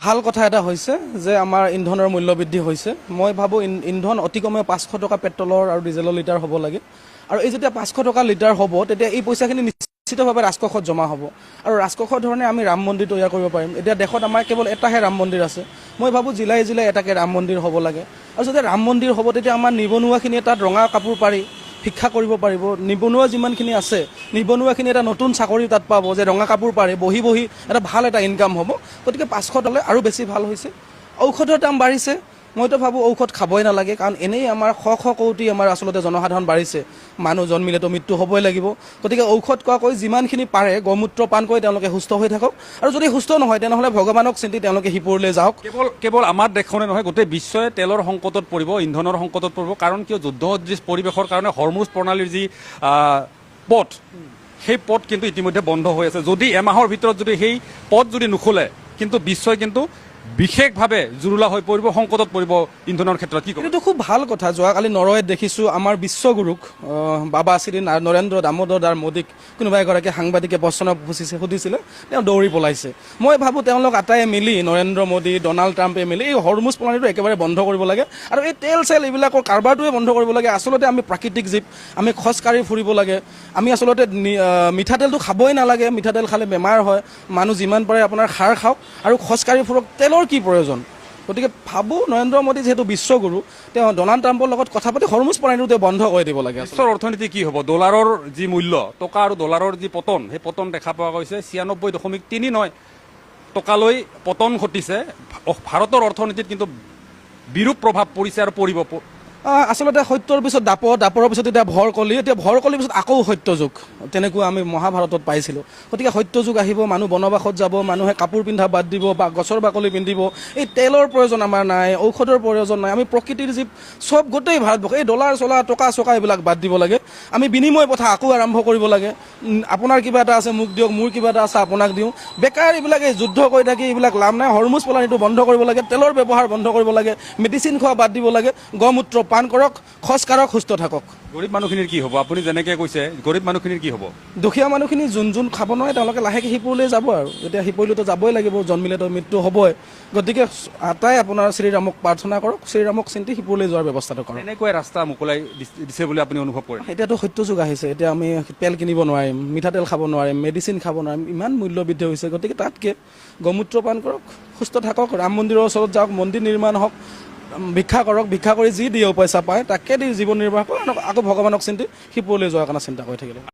ভাল কথা এটা হৈছে যে আমাৰ ইন্ধনৰ মূল্য বৃদ্ধি হৈছে। মই ভাবোঁ ইন্ধন অতি কমে 500 টকা পেট্ৰলৰ আৰু ডিজেলৰ লিটাৰ হ'ব লাগে। আৰু এই যেতিয়া 500 টকা লিটাৰ হ'ব তেতিয়া এই পইচাখিনি নিশ্চিতভাৱে ৰাজকোষত জমা হ'ব আৰু ৰাজকোষৰ ধৰণে আমি ৰাম মন্দিৰ তৈয়াৰ কৰিব পাৰিম। এতিয়া দেশত আমাৰ কেৱল এটাহে ৰাম মন্দিৰ আছে। মই ভাবোঁ জিলাই জিলাই এটাকে ৰাম মন্দিৰ হ'ব লাগে। আৰু যেতিয়া ৰাম মন্দিৰ হ'ব তেতিয়া আমাৰ নিবনুৱাখিনিয়ে তাত ৰঙা কাপোৰ পাৰি শিক্ষা কৰিব পাৰিব। নিবনুৱা যিমানখিনি আছে নিবনুৱাখিনি এটা নতুন চাকৰি তাত পাব যে ৰঙা কাপোৰ পাৰে বহি বহি এটা ভাল এটা ইনকাম হ'ব। গতিকে 500 হ'লে আৰু বেছি ভাল হৈছে। ঔষধৰ দাম বাঢ়িছে। মইতো ভাবোঁ ঔষধ খাবই নালাগে, কাৰণ এনেই আমাৰ শ শ কোটি আমাৰ আচলতে জনসাধাৰণ বাঢ়িছে। মানুহ জন্মিলেতো মৃত্যু হ'বই লাগিব। গতিকে ঔষধ খোৱাকৈ যিমানখিনি পাৰে গৌমূত্ৰ পান কৰি তেওঁলোকে সুস্থ হৈ থাকক, আৰু যদি সুস্থ নহয় তেনেহ'লে ভগৱানক চিন্তি তেওঁলোকে শিপুৰলৈ যাওক। কেৱল আমাৰ দেশখনে নহয়, গোটেই বিশ্বই তেলৰ সংকটত পৰিব, ইন্ধনৰ সংকটত পৰিব। কাৰণ কিয় যুদ্ধ সদৃশ পৰিৱেশৰ কাৰণে হৰমুজ প্ৰণালীৰ যি পথ, সেই পথ কিন্তু ইতিমধ্যে বন্ধ হৈ আছে। যদি এমাহৰ ভিতৰত যদি সেই পথ যদি নোখোলে, কিন্তু বিশ্বই কিন্তু বিশেষভাৱে জুৰুলা হৈ পৰিব, সংকটত পৰিব ইন্ধনৰ ক্ষেত্ৰত। কি এইটো খুব ভাল কথা। যোৱাকালি নৰৱেত দেখিছোঁ আমাৰ বিশ্বগুৰুক বাবা শ্ৰী নৰেন্দ্ৰ দামোদৰ দাৰ মোদীক কোনোবা এগৰাকী সাংবাদিকে প্ৰশ্ন সুধিছিলে, তেওঁ দৌৰি পলাইছে। মই ভাবোঁ তেওঁলোক আটাইয়ে মিলি নৰেন্দ্ৰ মোদী ডনাল্ড ট্ৰাম্পে মিলি এই হৰমুজ প্ৰণালীটো একেবাৰে বন্ধ কৰিব লাগে আৰু এই তেল চেল এইবিলাকৰ কাৰবাৰটোৱে বন্ধ কৰিব লাগে। আচলতে আমি প্ৰাকৃতিক জীৱ, আমি খোজকাঢ়ি ফুৰিব লাগে। আমি আচলতে মিঠাতেলটো খাবই নালাগে, মিঠাতেল খালে বেমাৰ হয়। মানুহ যিমান পাৰে আপোনাৰ খাৰ খাওক আৰু খোজকাঢ়ি ফুৰক, তেলৰ কি প্ৰয়োজন। গতিকে ভাবোঁ নৰেন্দ্ৰ মোদী যিহেতু বিশ্বগুৰু, তেওঁ ডনাল্ড ট্ৰাম্পৰ লগত কথা পাতি হৰমুজ প্ৰণালীটো তেওঁ বন্ধ কৰি দিব লাগে। বিশ্বৰ অৰ্থনীতি কি হ'ব? ডলাৰৰ যি মূল্য, টকা আৰু ডলাৰৰ যি পতন, সেই পতন দেখা পোৱা গৈছে। 96.39 টকালৈ পতন ঘটিছে। ভাৰতৰ অৰ্থনীতিত কিন্তু বিৰূপ প্ৰভাৱ পৰিছে আৰু পৰিব। আচলতে সত্যৰ পিছত দাপৰৰ পিছত এতিয়া ভৰকলি, এতিয়া ভৰকলিৰ পিছত আকৌ সত্যযুগ, তেনেকুৱা আমি মহাভাৰতত পাইছিলোঁ। গতিকে সত্যযুগ আহিব, মানুহ বনবাসত যাব, মানুহে কাপোৰ পিন্ধা বাদ দিব বা গছৰ বাকলি পিন্ধিব। এই তেলৰ প্ৰয়োজন আমাৰ নাই, ঔষধৰ প্ৰয়োজন নাই। আমি প্ৰকৃতিৰ জীৱ, চব গোটেই ভাৰতবৰ্ষ এই ডলাৰ চলা টকা চকা এইবিলাক বাদ দিব লাগে। আমি বিনিময় প্ৰথা আকৌ আৰম্ভ কৰিব লাগে। আপোনাৰ কিবা এটা আছে মোক দিয়ক, মোৰ কিবা এটা আছে আপোনাক দিওঁ। বেকাৰ এইবিলাক এই যুদ্ধ কৰি থাকি এইবিলাক লাভ নাই। হৰমুজ প্ৰণালীটো বন্ধ কৰিব লাগে, তেলৰ ব্যৱহাৰ বন্ধ কৰিব লাগে, মেডিচিন খোৱা বাদ দিব লাগে, গৌমূত্ৰ পান কৰক, খোজ কাঢ়ক, সুস্থ থাকক। গৰীব মানুহখিনিৰ কি হ'ব? আপুনি যেনেকৈ কৈছে, গৰীব মানুহখিনিৰ কি হ'ব? দুখীয়া মানুহখিনি যোন খাব নোৱাৰে তেওঁলোকে লাহেকৈ শিপুৰলৈ যাব আৰু এতিয়া শিপুৰলৈতো যাবই লাগিব, জন্মিলেতো মৃত্যু হ'বই। গতিকে আটাই আপোনাৰ শ্ৰীৰামক প্ৰাৰ্থনা কৰক, শ্ৰীৰামক চিন্তি শিপুৰলৈ যোৱাৰ ব্যৱস্থাটো কৰক। এনেকৈ ৰাস্তা মোকলাই দিছে বুলি আপুনি অনুভৱ কৰে? এতিয়াতো সত্যযুগ আহিছে। এতিয়া আমি তেল কিনিব নোৱাৰিম, মিঠাতেল খাব নোৱাৰিম, মেডিচিন খাব নোৱাৰিম, ইমান মূল্য বৃদ্ধি হৈছে। গতিকে তাতকৈ গৌমূত্ৰ পান কৰক, সুস্থ থাকক, ৰাম মন্দিৰৰ ওচৰত যাওক, মন্দিৰ নিৰ্মাণ হওক, ভিক্ষা কৰক, ভিক্ষা কৰি যি দিয়ে পইচা পায় তাকে দি জীৱন নিৰ্বাহ কৰক, আকৌ ভগৱানক চিন্তি শিপুৰলৈ যোৱাৰ কাৰণে চিন্তা কৰি থাকিলে।